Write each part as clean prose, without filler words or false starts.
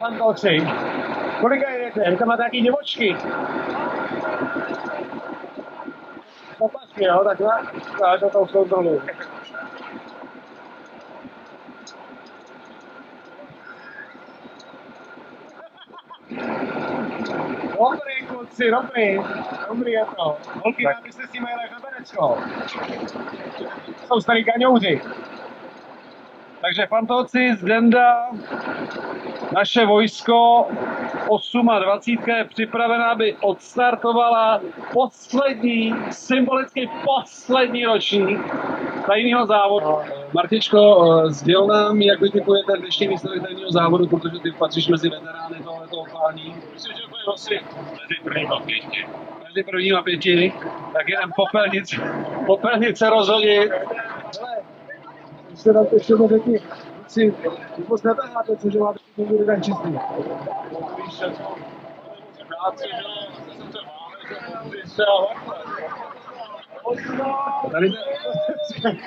Fantoci. Kolika jedete? Vy tam máte nějaký divočky? Popasky, jo? Tak já to tam zkontroluji. Dobrý kluci, dobrý. Dobrý je to. Holky, tak byste s tím jeli na Benecko. Jsou starý kaňouři. Takže Fantolci z Denda, naše vojsko 28 je připravena, aby odstartovala poslední, symbolicky poslední ročník tajného závodu. Martičko, sděl nám, jak vy typujete dnešní výsledek tajného závodu, protože ty patříš mezi veterány tohoto klání. Myslím, že to je asi mezi prvníma 5. Mezi prvníma 5, tak jenom popelnice rozhodit. Jste nám to ještě řekni, si moc netaháte, cože máte někdo ten čistý. Víš, že to musím dát si, že jsem se vále, že se tady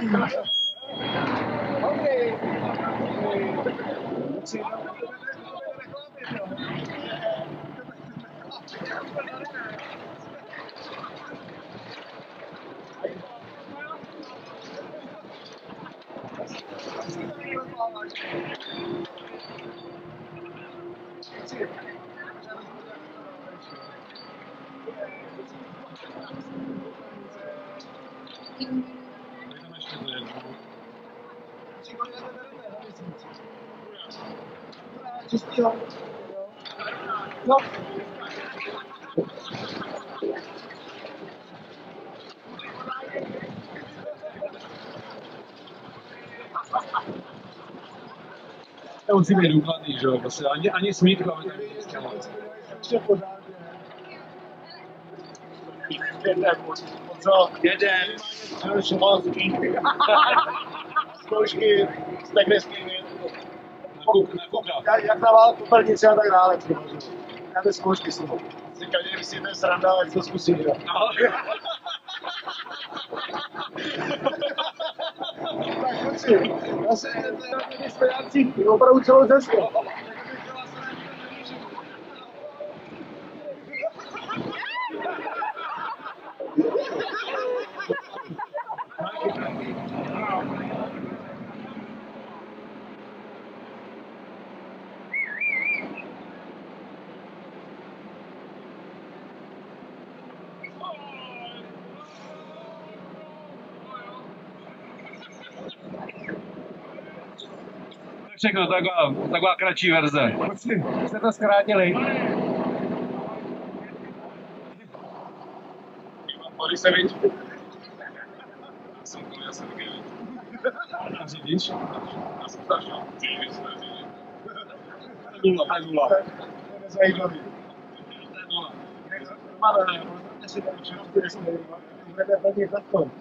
No. To musí být důkladný, že jo, prostě ani smítku, aby tam Ještě pořádně. Jeden, šumalský, zkoušky s technickými. Jak na válku popelnice a tak dále. Já ty zkoušky s toho. Si každý myslí, že to je sranda, ale to zkusí. Tak kluci, asi ty stojáci opravdu celou cestu. Všechno, taková kratší verze. Jste to zkrátili. Pojď se víc. Já jsem Kevin. A řídíš? Já jsem starší. Řídíš, neřídíš. To je 0. To je zajímavý. To je 0. Máme, si tam budete plnit na tom.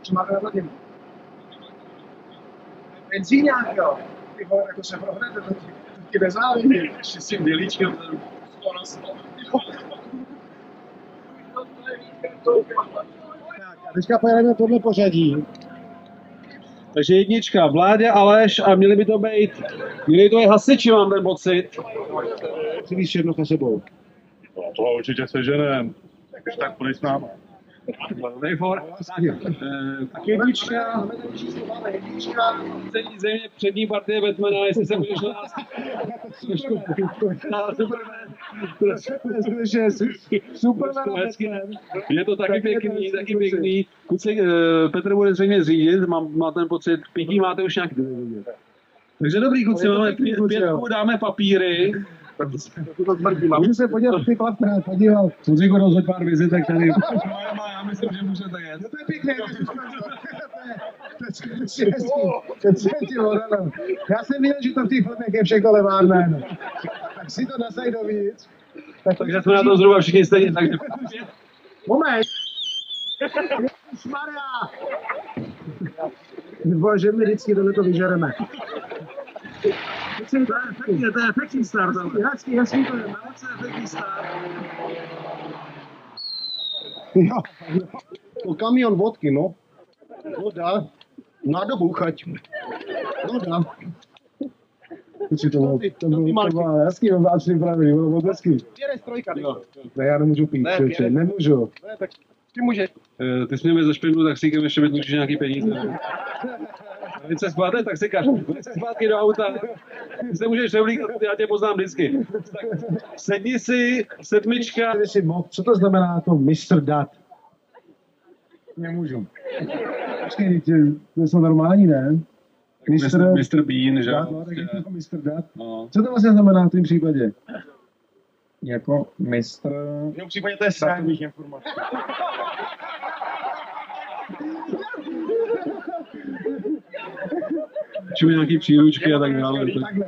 Co máte na hodinu? Benzíňák, jo. Ty vole, jako se prohnete, to ti nezávidí. Ještě s tím dělíčkem, to je 100 na 100. A teďka pojedeme podle pořadí. Takže jednička, Vláďa, Aleš a měli by to být hasiči, mám ten pocit. Přivíš jedno za sebou. No, toho určitě seženem. Když tak půjde s náma. Tak jednička, přední partie Batmana, jestli se budeš na nás trošku super. Je to taky pěkný. Kluci, Petr bude zřejmě řídit, má ten pocit, pěkný máte už nějak. Takže dobrý kluci, máme 5, dáme papíry. Můžu se podívat, ty klapne, podíval. Судříku rozhoď pár vizitek tady. Já myslím, že můžete jet. To je pěkné. Já jsem viděl, že to v těch filmech je všechno levárné. Tak si to nasaj dovíc. Takže jsme na to zhruba všichni stejně, takže... Moment! Ježišmarja! Bože, my vždycky tohleto vyžereme. To je efektní start. Hezký to je. Velice efektní start. Jo. To kamion vodky, no. Voda. Na dobu chať. No dám. To bylo hezký, on vás připravený, bylo moc hezký. Jedeš trojka, Ne, já nemůžu pít, člověče, nemůžu. Ne, tak ty můžeš. Ty jsi mě ze špindlu taxíkem ještě dlužíš nějaký peníze. Ne? Když se zpátky taxikář, když se zpátky do auta, ty se můžeš převlíkat, já tě poznám vždycky. Tak sedni si, sedmička. Kdyby si mohl, co to znamená to Mr. Dat? Nemůžu. Počkej, to jsou normální, ne? Mr. Bean, že Dat, jo? no, tak je to jako Mr. Dat. No. Co to vlastně znamená v tom případě? Jako mistr... V tom případě to je sránových informací. Čili nějaký příručky a tak dále. Takhle,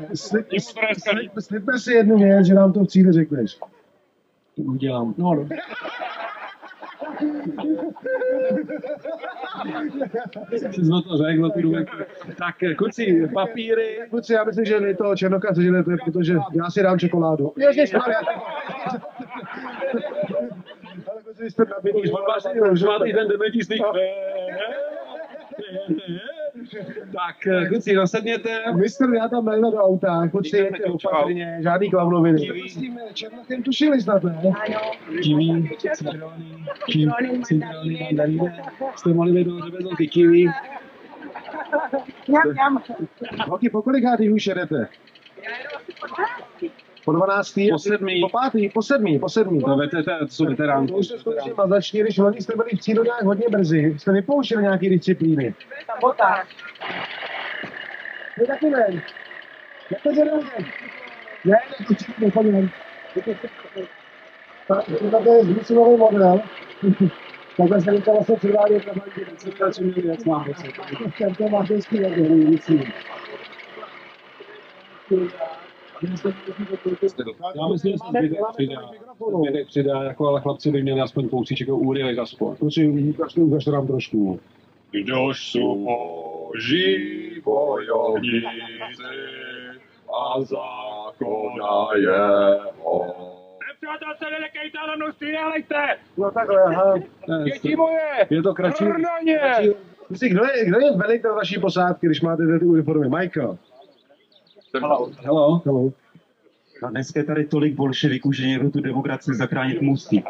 slibme si jednu věc, že nám to v cíli řekneš. Udělám. No, no. Jsi to řekl, ty důvěky. Tak, kluci, papíry. Kluci, já myslím, že vy toho Černoka seženete, protože já si dám čokoládu. Ježišmarja. Ale kluci, jste nabitý. Už máte ten demetistý. Tak, kluci, nasedněte. Mistr, já tam nejde do auta, kluci, jeďte opatrně, žádný klavnoviny. S tím Černochem tušili snad, ne? Kiwi, citrony, mandaríny. Jste mohli být do řebezonky kiwi. Holky, po kolikátý už jedete? Po 12. Po 7. Po 5. Po 7. To jsou veteránky. To už jste skutečně mazační, když loni jste byli v cílu nějak hodně brzy. Jste vypouštěli nějaký disciplíny. Sabotáž. No taky ne. Jak to děláte? Ne, to určitě nechodím. To je zvysunový model. Takhle se to vlastně předvádět na banky. Co měli, jak mám pocit. To máš hezký, jak je vysunový. Já myslím, že se zbytek přidá, jako, ale chlapci by měli aspoň kousíček úryvek aspoň. Kluci, ukažte nám trošku. Kdož jsou boží bojovníci a zákona jeho. Nepřátel se nelekejte na množství, nehlejte! No takhle, aha. Děti moje! Je to kratší. Rnaně! Kluci, kdo je velitel vaší posádky, když máte ty uniformy? Michael. Hello. Hello. A dneska je tady tolik bolševiků, že někdo tu demokracii zachránit musí.